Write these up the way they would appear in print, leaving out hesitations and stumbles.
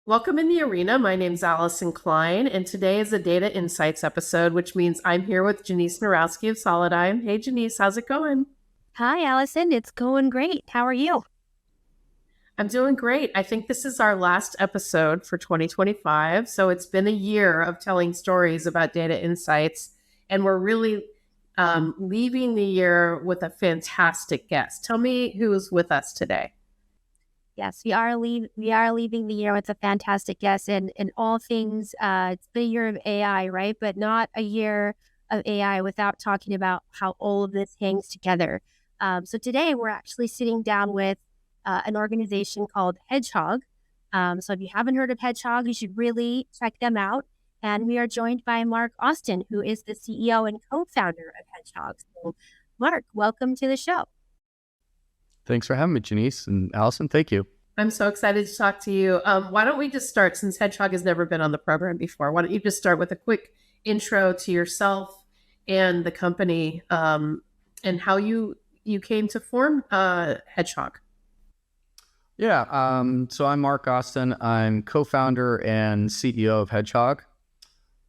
Welcome in the arena. My name's Allyson Klein, and today is a Data Insights episode, which means I'm here with Jeniece Wnorowski of Solidigm. Hey, Jeniece, how's it going? Hi, Allyson. It's going great. How are you? I'm doing great. I think this is our last episode for 2025. So it's been a year of telling stories about data insights, and we're really leaving the year with a fantastic guest. Tell me who's with us today. Yes, we are leaving the year with a fantastic guest and all things. It's been a year of AI, right? But not a year of AI without talking about how all of this hangs together. So today we're actually sitting down with an organization called Hedgehog. So if you haven't heard of Hedgehog, you should really check them out. And we are joined by Marc Austin, who is the CEO and co-founder of Hedgehog. So, Marc, welcome to the show. Thanks for having me, Jeniece and Allyson. Thank you. I'm so excited to talk to you. Why don't we just start, since Hedgehog has never been on the program before, why don't you just start with a quick intro to yourself and the company, and how you came to form Hedgehog? Yeah, so I'm Marc Austin. I'm co-founder and CEO of Hedgehog.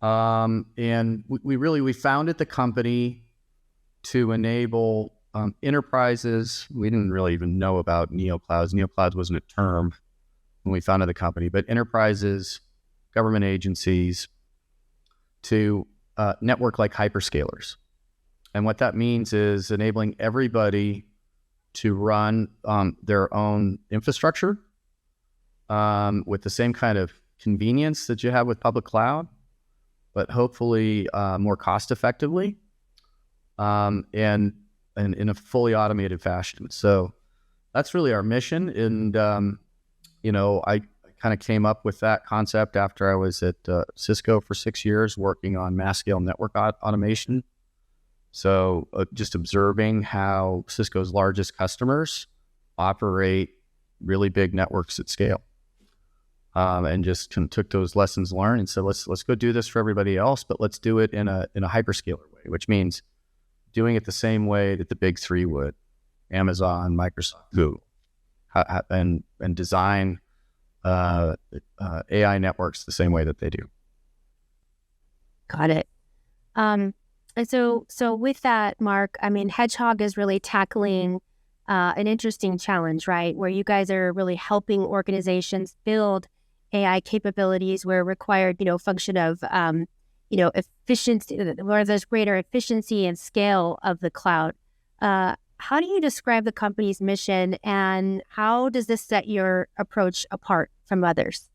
And we founded the company to enable enterprises. We didn't really even know about neoclouds. Neoclouds wasn't a term when we founded the company, but enterprises, government agencies to network like hyperscalers. And what that means is enabling everybody to run their own infrastructure with the same kind of convenience that you have with public cloud, but hopefully more cost effectively. And in a fully automated fashion. So that's really our mission. And, I kind of came up with that concept after I was at Cisco for 6 years working on mass scale network automation. So just observing how Cisco's largest customers operate really big networks at scale. And just took those lessons learned and said, let's go do this for everybody else, but let's do it in a hyperscaler way, which means doing it the same way that the big three would, Amazon, Microsoft, Google, and design AI networks the same way that they do. Got it. And so with that, Marc, I mean, Hedgehog is really tackling an interesting challenge, right? Where you guys are really helping organizations build AI capabilities where required, function of efficiency, where there's greater efficiency and scale of the cloud. How do you describe the company's mission, and how does this set your approach apart from others?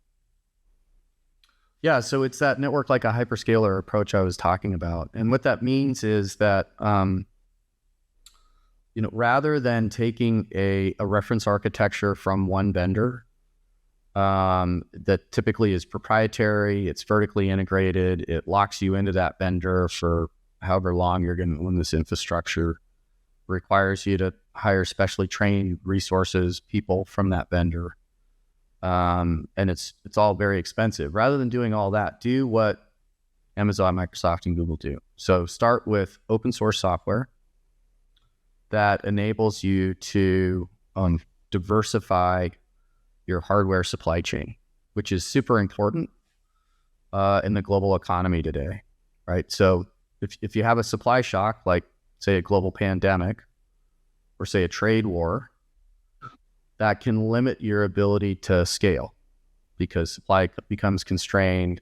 Yeah, so it's that network like a hyperscaler approach I was talking about. And what that means is that, rather than taking a reference architecture from one vendor, that typically is proprietary, it's vertically integrated, it locks you into that vendor for however long you're going to own this infrastructure, requires you to hire specially trained resources, people from that vendor. And it's all very expensive. Rather than doing all that, do what Amazon, Microsoft, and Google do. So start with open source software that enables you to diversify your hardware supply chain, which is super important in the global economy today, right? So if you have a supply shock, like say a global pandemic or say a trade war, that can limit your ability to scale because supply becomes constrained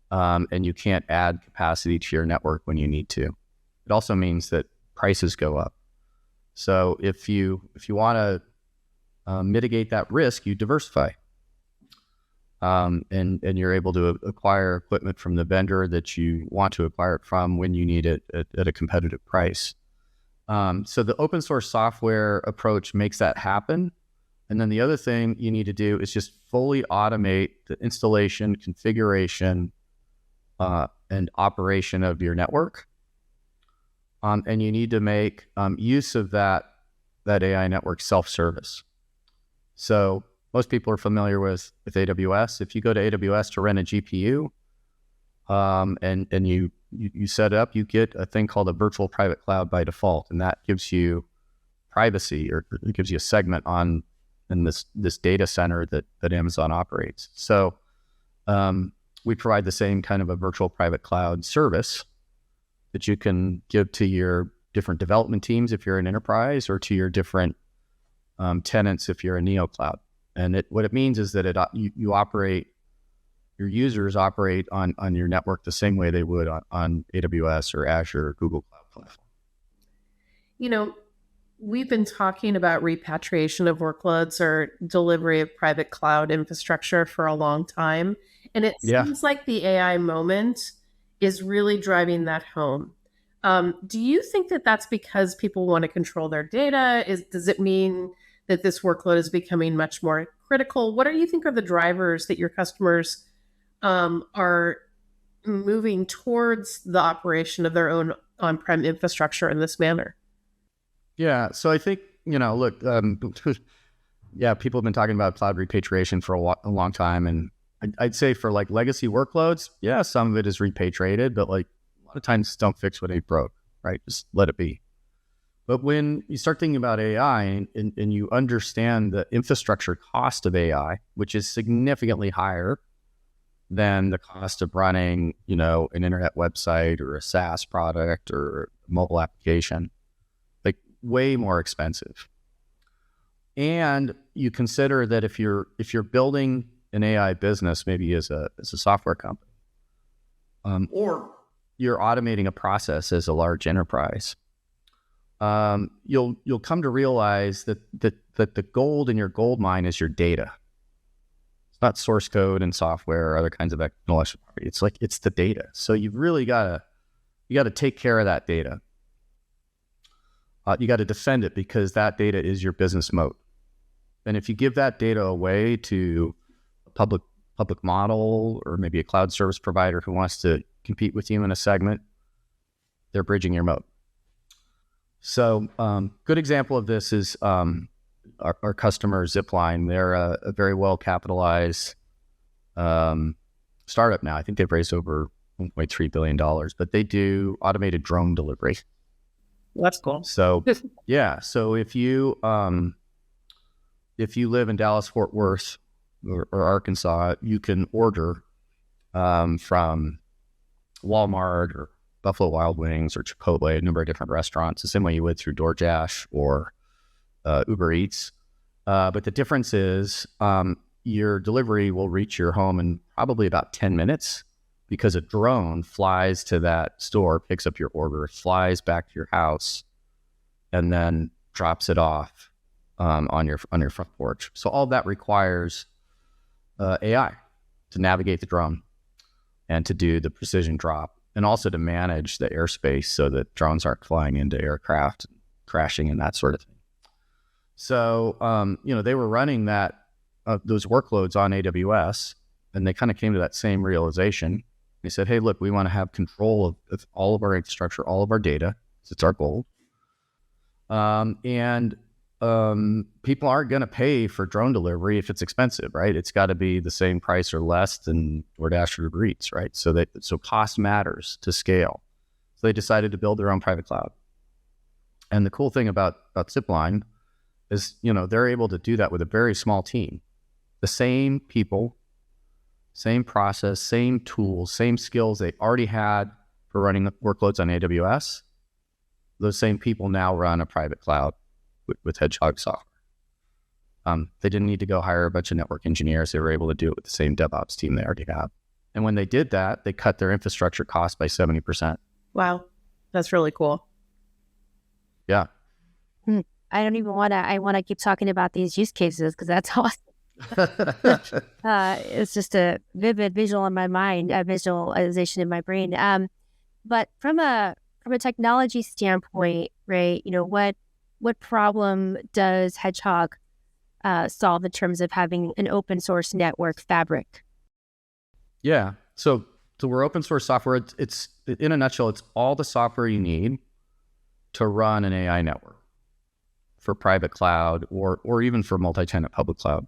and you can't add capacity to your network when you need to. It also means that prices go up. So if you want to mitigate that risk, you diversify. And you're able to acquire equipment from the vendor that you want to acquire it from when you need it at a competitive price. So the open source software approach makes that happen. And then the other thing you need to do is just fully automate the installation, configuration, and operation of your network. And you need to make use of that AI network self-service. So most people are familiar with AWS. If you go to AWS to rent a GPU and you set it up, you get a thing called a virtual private cloud by default. And that gives you privacy, or it gives you a segment in this data center that Amazon operates. So We provide the same kind of a virtual private cloud service that you can give to your different development teams if you're an enterprise, or to your different tenants if you're a neo cloud. And what it means is that you operate, your users operate on your network the same way they would on AWS or Azure or Google Cloud Platform. You know, we've been talking about repatriation of workloads or delivery of private cloud infrastructure for a long time. And it seems like the AI moment is really driving that home. Do you think that that's because people want to control their data? Does it mean that this workload is becoming much more critical? What do you think are the drivers that your customers are moving towards the operation of their own on-prem infrastructure in this manner? Yeah, so I think, look, people have been talking about cloud repatriation for a long time. And I'd say for like legacy workloads, yeah, some of it is repatriated, but like a lot of times don't fix what ain't broke, right? Just let it be. But when you start thinking about AI and you understand the infrastructure cost of AI, which is significantly higher than the cost of running, an internet website or a SaaS product or a mobile application, like way more expensive. And you consider that if you're building an AI business, maybe as a software company, or you're automating a process as a large enterprise, you'll come to realize that the gold in your gold mine is your data. It's not source code and software or other kinds of intellectual property. It's the data. So you've really got to take care of that data. You got to defend it because that data is your business moat. And if you give that data away to a public model or maybe a cloud service provider who wants to compete with you in a segment, they're bridging your moat. So good example of this is our customer Zipline. They're a very well capitalized startup now. I think they've raised over $1.3 billion, but they do automated drone delivery. That's cool. So yeah, so if you live in Dallas, Fort Worth, or Arkansas, you can order from Walmart or Buffalo Wild Wings or Chipotle, a number of different restaurants, the same way you would through DoorDash or Uber Eats. But the difference is your delivery will reach your home in probably about 10 minutes because a drone flies to that store, picks up your order, flies back to your house, and then drops it off on your front porch. So all that requires AI to navigate the drone and to do the precision drop, and also to manage the airspace so that drones aren't flying into aircraft, crashing, and that sort of thing. So, they were running those workloads on AWS, and they kind of came to that same realization. They said, hey, look, we want to have control of all of our infrastructure, all of our data. It's our goal. And people aren't going to pay for drone delivery if it's expensive, right? It's got to be the same price or less than DoorDash or Uber Eats, right? So cost matters to scale. So they decided to build their own private cloud. And the cool thing about Zipline is, they're able to do that with a very small team. The same people, same process, same tools, same skills they already had for running workloads on AWS. Those same people now run a private cloud with Hedgehog software. They didn't need to go hire a bunch of network engineers. They were able to do it with the same DevOps team they already have. And when they did that, they cut their infrastructure cost by 70%. Wow. That's really cool. Yeah. I don't even want to, I want to keep talking about these use cases because that's awesome. It's just a vivid visual in my mind, a visualization in my brain. But from a technology standpoint, right, what problem does Hedgehog solve in terms of having an open source network fabric? Yeah. So we're open source software. It's in a nutshell, it's all the software you need to run an AI network for private cloud or even for multi-tenant public cloud.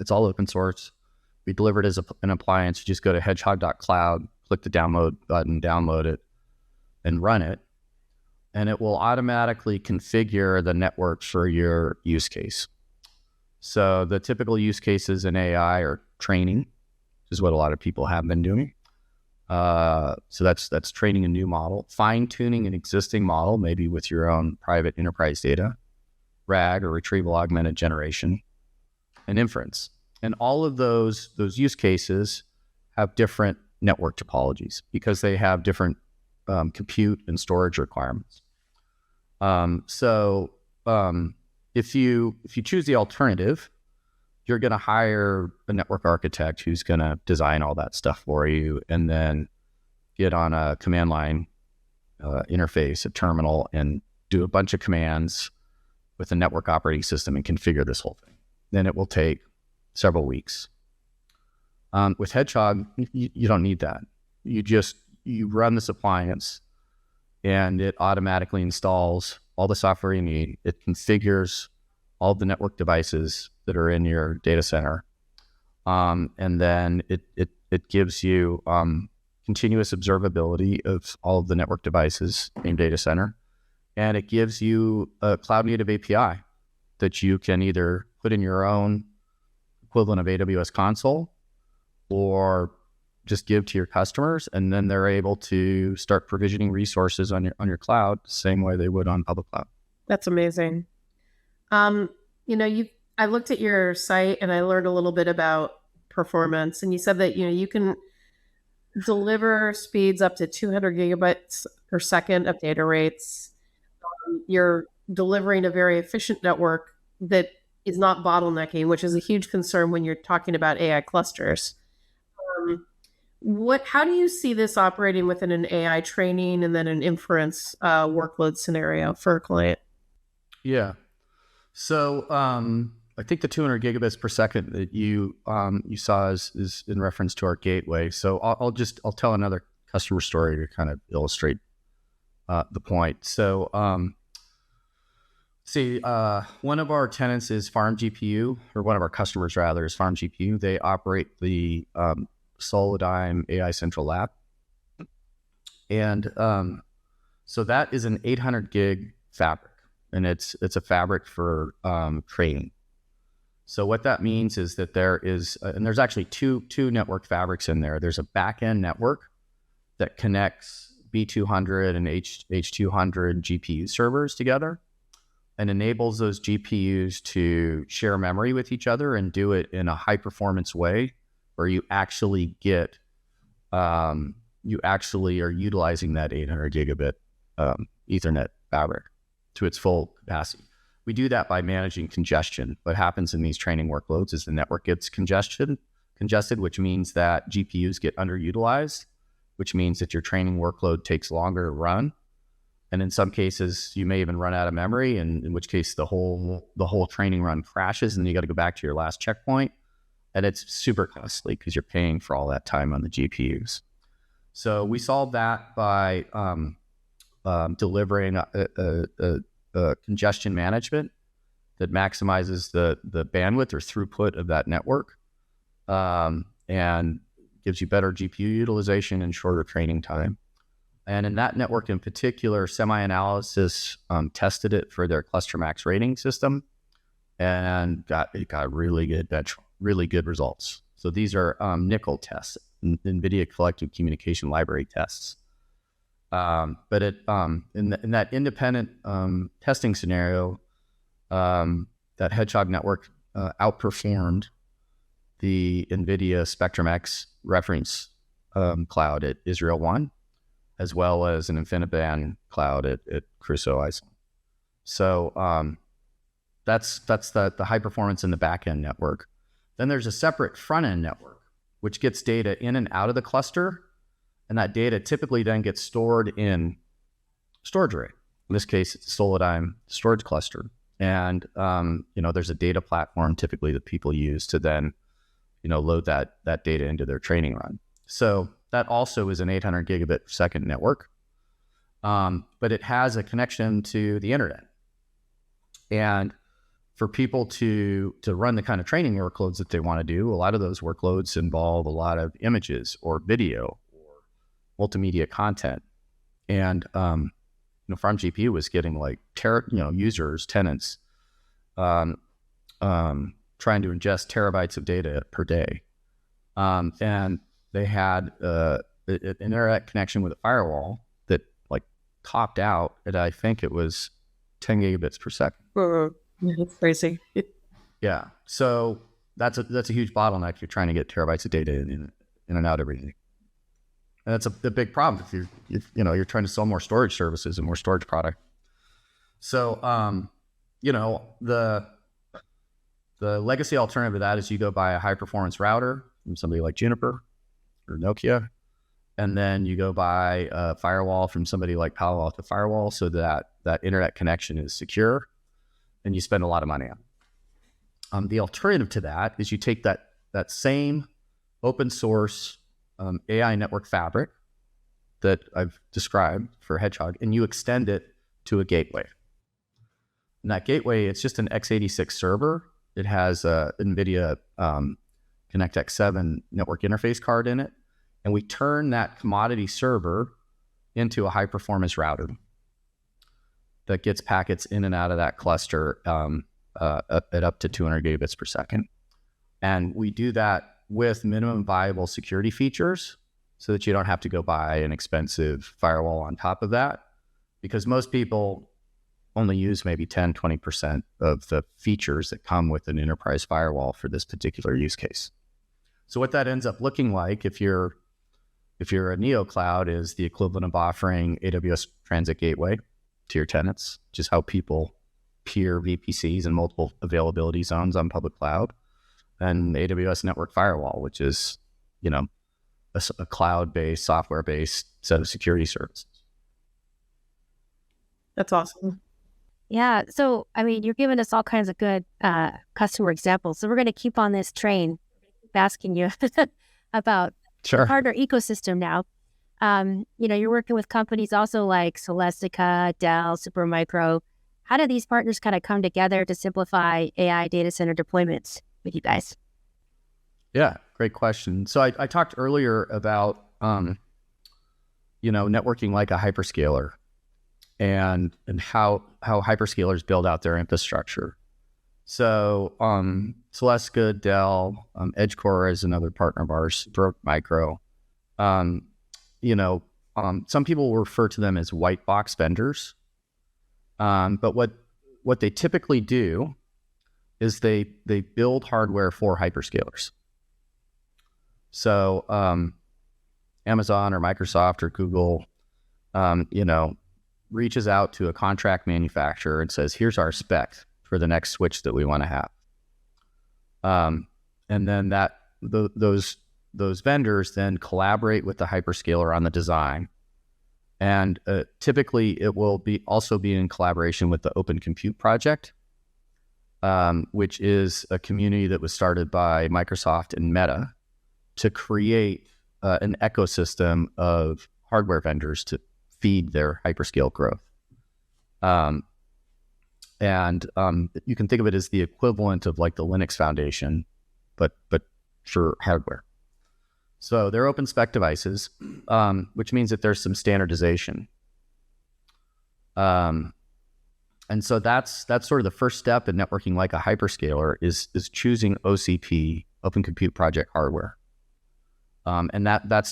It's all open source. We deliver it as an appliance. You just go to hedgehog.cloud, click the download button, download it, and run it. And it will automatically configure the network for your use case. So the typical use cases in AI are training. is what a lot of people have been doing. So that's training a new model, fine tuning an existing model, maybe with your own private enterprise data, RAG or retrieval augmented generation, and inference. And all of those use cases have different network topologies because they have different compute and storage requirements. So if you choose the alternative, you're going to hire a network architect who's going to design all that stuff for you, and then get on a command line interface, a terminal, and do a bunch of commands with a network operating system and configure this whole thing. Then it will take several weeks. With Hedgehog, you don't need that. You run this appliance, and it automatically installs all the software you need. It configures all the network devices that are in your data center. And then it gives you continuous observability of all of the network devices in data center. And it gives you a cloud native API that you can either put in your own equivalent of AWS console or just give to your customers, and then they're able to start provisioning resources on your cloud the same way they would on public cloud. That's amazing. I looked at your site and I learned a little bit about performance, and you said that you can deliver speeds up to 200 gigabytes per second of data rates. You're delivering a very efficient network that is not bottlenecking, which is a huge concern when you're talking about AI clusters. How do you see this operating within an AI training and then an inference workload scenario for a client? Yeah. So I think the 200 gigabits per second that you saw is in reference to our gateway. So I'll tell another customer story to kind of illustrate the point. So one of our tenants is Farm GPU, or one of our customers rather is Farm GPU. They operate the Solidigm AI Central Lab. And so that is an 800 gig fabric, and it's a fabric for training. So what that means is that there's actually two network fabrics in there. There's a backend network that connects B200 and H200 GPU servers together and enables those GPUs to share memory with each other and do it in a high performance way where you actually are utilizing that 800 gigabit Ethernet fabric to its full capacity. We do that by managing congestion. What happens in these training workloads is the network gets congested, which means that GPUs get underutilized, which means that your training workload takes longer to run. And in some cases, you may even run out of memory, and in which case the whole training run crashes, and you got to go back to your last checkpoint. And it's super costly because you're paying for all that time on the GPUs. So we solve that by delivering a congestion management that maximizes the bandwidth or throughput of that network, and gives you better GPU utilization and shorter training time. And in that network in particular, SemiAnalysis tested it for their Cluster Max rating system and got really good results. So these are nickel tests, NVIDIA Collective Communication Library tests. But in that independent testing scenario, that Hedgehog network outperformed the NVIDIA Spectrum X reference cloud at Israel One, as well as an InfiniBand cloud at Crusoe Iceland. So that's the high performance in the backend network. Then there's a separate front end network, which gets data in and out of the cluster. And that data typically then gets stored in storage array. In this case, it's a Solidigm storage cluster. And, there's a data platform typically that people use to then, load that data into their training run. So that also is an 800 gigabit per second network. But it has a connection to the internet. And for people to run the kind of training workloads that they want to do, a lot of those workloads involve a lot of images or video or multimedia content. And, Farm GPU was getting like users, tenants, trying to ingest terabytes of data per day. And they had an internet connection with a firewall that like topped out at, I think it was 10 gigabits per second. That's crazy. Yeah. So that's a huge bottleneck. You're trying to get terabytes of data in and out every day. And that's the big problem if you're trying to sell more storage services and more storage product. So, the legacy alternative to that is you go buy a high performance router from somebody like Juniper or Nokia, and then you go buy a firewall from somebody like Palo Alto Firewall, so that internet connection is secure, and you spend a lot of money on. The alternative to that is you take that same open source AI network fabric that I've described for Hedgehog, and you extend it to a gateway. And that gateway, it's just an x86 server. It has a NVIDIA ConnectX-7 network interface card in it. And we turn that commodity server into a high-performance router that gets packets in and out of that cluster at up to 200 gigabits per second. And we do that with minimum viable security features so that you don't have to go buy an expensive firewall on top of that, because most people only use maybe 10, 20% of the features that come with an enterprise firewall for this particular use case. So what that ends up looking like if you're a neo cloud is the equivalent of offering AWS Transit Gateway to your tenants, which is how people peer VPCs in multiple availability zones on public cloud, and AWS Network Firewall, which is, a cloud-based, software-based set of security services. That's awesome. Yeah. So, you're giving us all kinds of good customer examples. So we're going to keep on this train asking you about Sure. the partner ecosystem now. You're working with companies also like Celestica, Dell, Supermicro. How do these partners kind of come together to simplify AI data center deployments with you guys? Yeah, great question. So I talked earlier about, networking like a hyperscaler and how hyperscalers build out their infrastructure. So Celestica, Dell, EdgeCore is another partner of ours, Supermicro. Some people refer to them as white box vendors. But what they typically do is they build hardware for hyperscalers. So Amazon or Microsoft or Google, reaches out to a contract manufacturer and says, here's our spec for the next switch that we want to have. And then those vendors then collaborate with the hyperscaler on the design. And typically it will also be in collaboration with the Open Compute Project, which is a community that was started by Microsoft and Meta to create an ecosystem of hardware vendors to feed their hyperscale growth. And you can think of it as the equivalent of like the Linux Foundation, but for hardware. So they're open spec devices, which means that there's some standardization. And so that's sort of the first step in networking like a hyperscaler is choosing OCP, Open Compute Project hardware. And those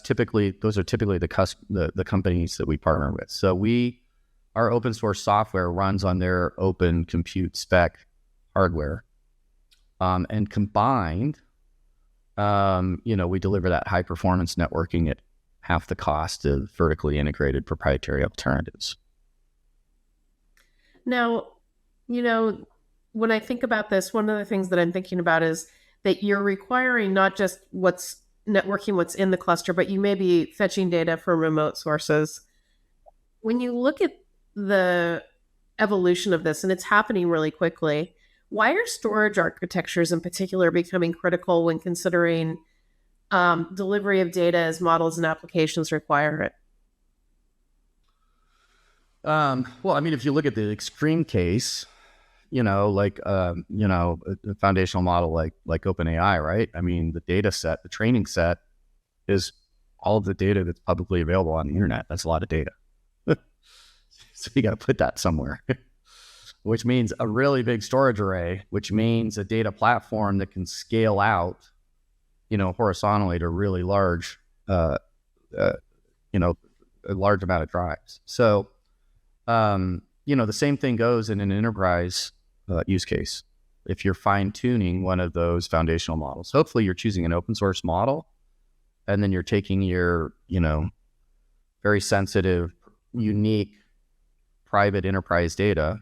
are typically the companies that we partner with. So our open source software runs on their Open Compute spec hardware, and combined, we deliver that high performance networking at half the cost of vertically integrated proprietary alternatives. Now, when I think about this, one of the things that I'm thinking about is that you're requiring not just what's in the cluster, but you may be fetching data from remote sources. When you look at the evolution of this, and it's happening really quickly, why are storage architectures in particular becoming critical when considering delivery of data as models and applications require it? If you look at the extreme case, a foundational model like OpenAI, right? The data set, the training set is all of the data that's publicly available on the internet. That's a lot of data. So you got to put that somewhere, which means a really big storage array, which means a data platform that can scale out horizontally to really large, uh, a large amount of drives. So, the same thing goes in an enterprise use case. If you're fine tuning one of those foundational models, hopefully you're choosing an open source model, and then you're taking your, very sensitive, unique, private enterprise data,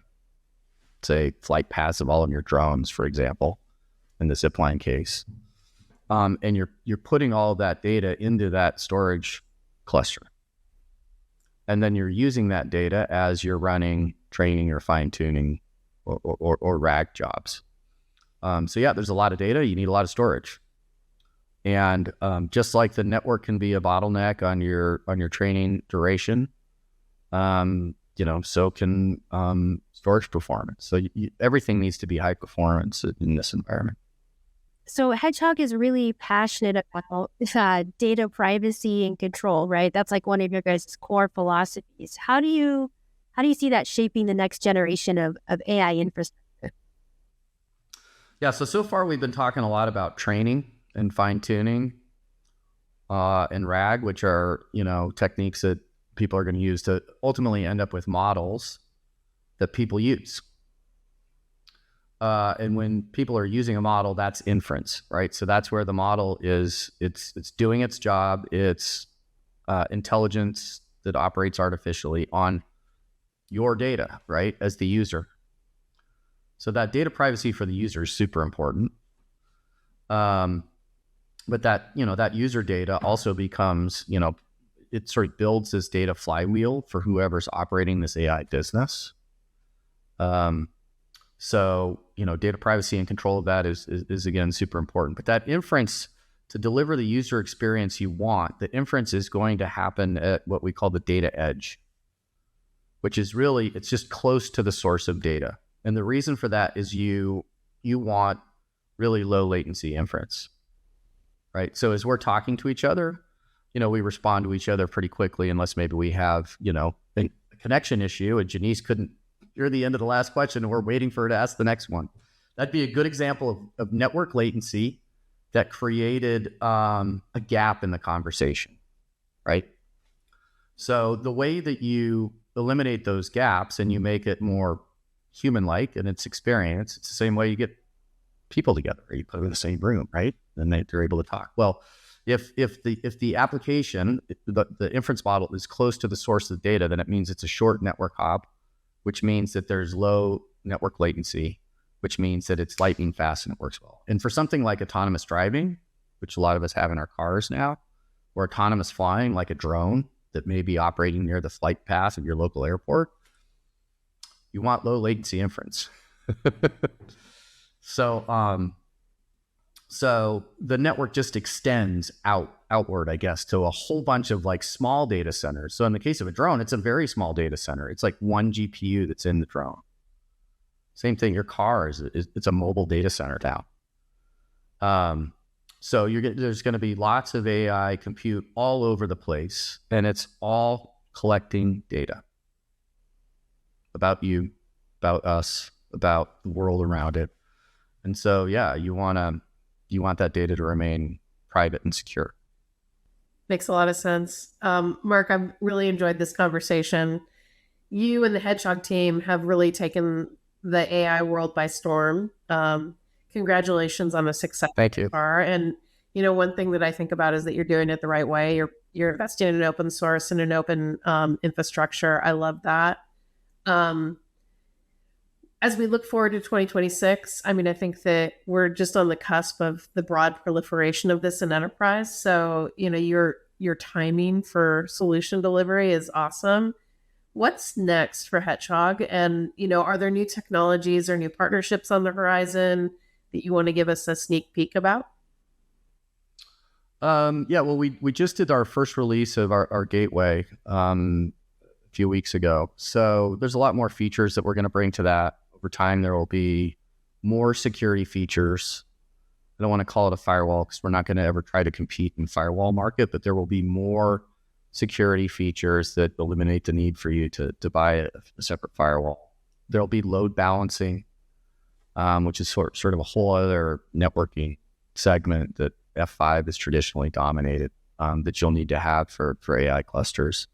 say flight paths of all of your drones, for example, in the zipline case, and you're putting all of that data into that storage cluster, and then you're using that data as you're running training or fine tuning or RAG jobs. So yeah, there's a lot of data. You need a lot of storage. And just like the network can be a bottleneck on your training duration, so can storage performance. So everything needs to be high performance in this environment. So Hedgehog is really passionate about data privacy and control, right? That's like one of your guys' core philosophies. How do you see that shaping the next generation of AI infrastructure? Yeah, so far we've been talking a lot about training and fine tuning and RAG, which are, techniques that people are going to use to ultimately end up with models that people use. And when people are using a model, that's inference, right? So that's where the model is, it's doing its job. It's intelligence that operates artificially on your data, right, as the user. So that data privacy for the user is super important. But that, that user data also becomes, it sort of builds this data flywheel for whoever's operating this AI business. So, data privacy and control of that is again, super important. But that inference, to deliver the user experience you want, the inference is going to happen at what we call the data edge, which is really, it's just close to the source of data. And the reason for that is you want really low latency inference, right? So as we're talking to each other, we respond to each other pretty quickly, unless maybe we have, a connection issue and Jeniece couldn't hear the end of the last question and we're waiting for her to ask the next one. That'd be a good example of network latency that created a gap in the conversation, right? So the way that you eliminate those gaps and you make it more human-like in its experience, it's the same way you get people together. You put them in the same room, right? And they're able to talk. Well, if the application, the inference model is close to the source of the data, then it means it's a short network hop, which means that there's low network latency, which means that it's lightning fast and it works well. And for something like autonomous driving, which a lot of us have in our cars now, or autonomous flying, like a drone that may be operating near the flight path of your local airport, you want low latency inference. So the network just extends outward, I guess, to a whole bunch of like small data centers. So in the case of a drone, it's a very small data center. It's like one GPU that's in the drone. Same thing, your car it's a mobile data center now. So there's going to be lots of AI compute all over the place, and it's all collecting data about you, about us, about the world around it. And so, yeah, you want that data to remain private and secure. Makes a lot of sense. Marc, I've really enjoyed this conversation. You and the Hedgehog team have really taken the AI world by storm. Congratulations on the success. Thank you. So far. And, one thing that I think about is that you're doing it the right way. You're investing in an open source and an open infrastructure. I love that. As we look forward to 2026, I think that we're just on the cusp of the broad proliferation of this in enterprise. So, your timing for solution delivery is awesome. What's next for Hedgehog? And, are there new technologies or new partnerships on the horizon that you want to give us a sneak peek about? Yeah, well, we just did our first release of our gateway a few weeks ago. So there's a lot more features that we're going to bring to that. Over time, there will be more security features. I don't want to call it a firewall because we're not going to ever try to compete in the firewall market, but there will be more security features that eliminate the need for you to buy a separate firewall. There'll be load balancing, which is sort of a whole other networking segment that F5 is traditionally dominated, that you'll need to have for AI clusters.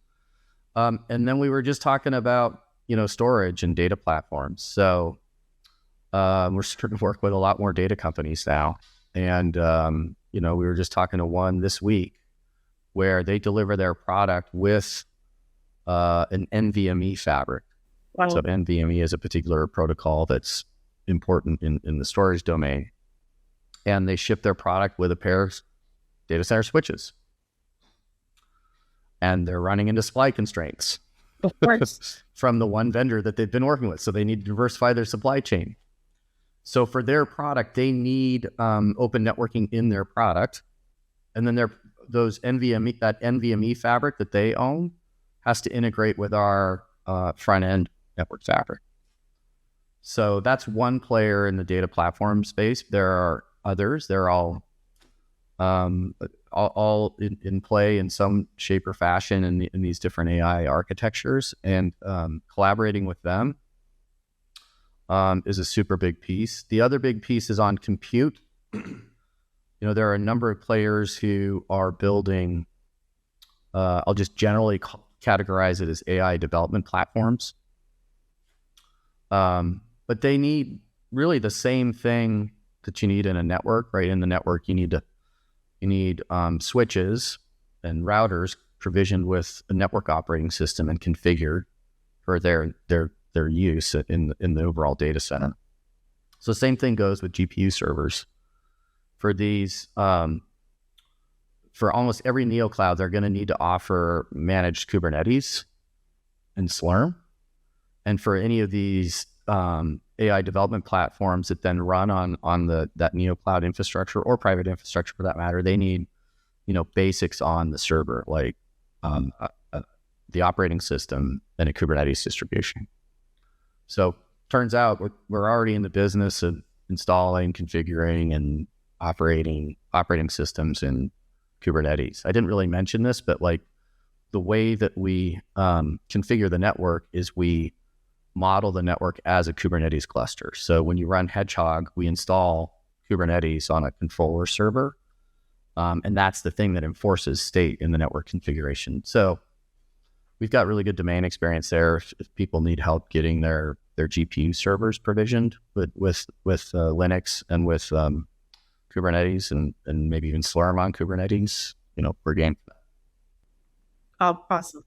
And then we were just talking about, storage and data platforms. So we're starting to work with a lot more data companies now. And, we were just talking to one this week where they deliver their product with an NVMe fabric. Wow. So NVMe is a particular protocol that's important in the storage domain. And they ship their product with a pair of data center switches. And they're running into supply constraints Of course. from the one vendor that they've been working with. So they need to diversify their supply chain. So for their product, they need open networking in their product. And then that NVMe fabric that they own has to integrate with our front-end network fabric. So that's one player in the data platform space. There are others. They're all in play in some shape or fashion in these different AI architectures, and collaborating with them is a super big piece. The other big piece is on compute. There are a number of players who are building, I'll just generally categorize it as AI development platforms. But they need really the same thing that you need in a network, right? In the network, you need switches and routers provisioned with a network operating system and configured for their use in the overall data center. So the same thing goes with GPU servers. For these, for almost every neocloud, they're going to need to offer managed Kubernetes and Slurm. And for any of these AI development platforms that then run on that neocloud infrastructure or private infrastructure for that matter, they need, basics on the server, like the operating system and a Kubernetes distribution. So turns out we're already in the business of installing, configuring, and operating systems in Kubernetes. I didn't really mention this, but like the way that we configure the network is we model the network as a Kubernetes cluster. So when you run Hedgehog, we install Kubernetes on a controller server. And that's the thing that enforces state in the network configuration. So we've got really good domain experience there. If people need help getting their GPU servers provisioned with Linux and with Kubernetes and maybe even Slurm on Kubernetes, we're game for that. Oh, awesome.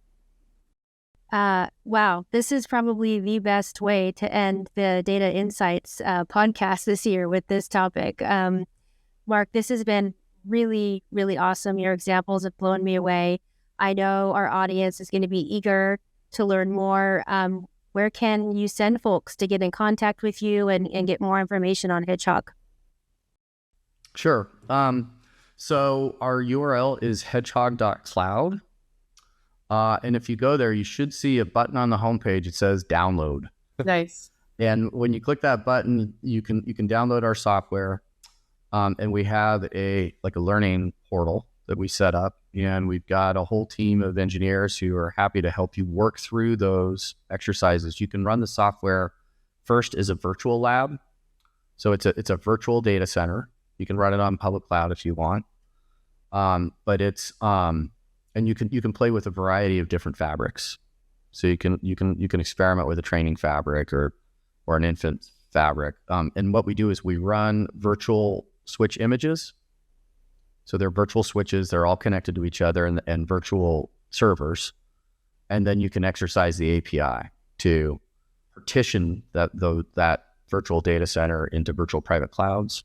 Wow, this is probably the best way to end the Data Insights podcast this year with this topic. Marc, this has been really, really awesome. Your examples have blown me away. I know our audience is going to be eager to learn more. Where can you send folks to get in contact with you and get more information on Hedgehog? Sure. So our URL is hedgehog.cloud. And if you go there, you should see a button on the homepage. It says download. Nice. And when you click that button, you can download our software. And we have a learning portal that we set up. And we've got a whole team of engineers who are happy to help you work through those exercises. You can run the software first as a virtual lab. So it's a virtual data center. You can run it on public cloud if you want. But it's and you can play with a variety of different fabrics. So you can experiment with a training fabric or an infant fabric. And what we do is we run virtual switch images. So they're virtual switches. They're all connected to each other and virtual servers. And then you can exercise the API to partition that virtual data center into virtual private clouds,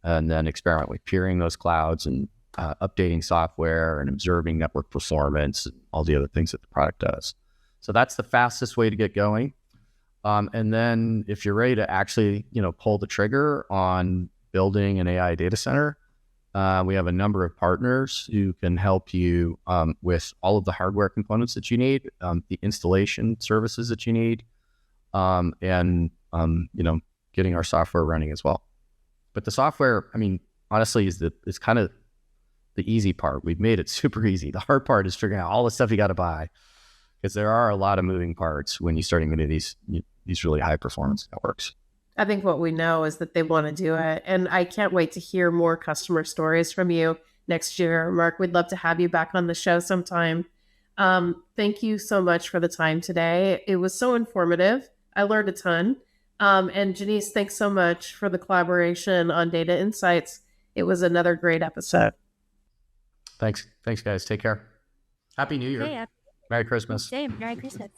and then experiment with peering those clouds and updating software and observing network performance and all the other things that the product does. So that's the fastest way to get going. And then if you're ready to actually, pull the trigger on building an AI data center, we have a number of partners who can help you with all of the hardware components that you need, the installation services that you need, and getting our software running as well. But the software, honestly, is kind of the easy part. We've made it super easy. The hard part is figuring out all the stuff you got to buy, because there are a lot of moving parts when you start into these really high performance networks. I think what we know is that they want to do it. And I can't wait to hear more customer stories from you next year. Marc, we'd love to have you back on the show sometime. Thank you so much for the time today. It was so informative. I learned a ton. And Jeniece, thanks so much for the collaboration on Data Insights. It was another great episode. Thanks, guys. Take care. Happy New Year. Yeah. Merry Christmas. Same. Merry Christmas.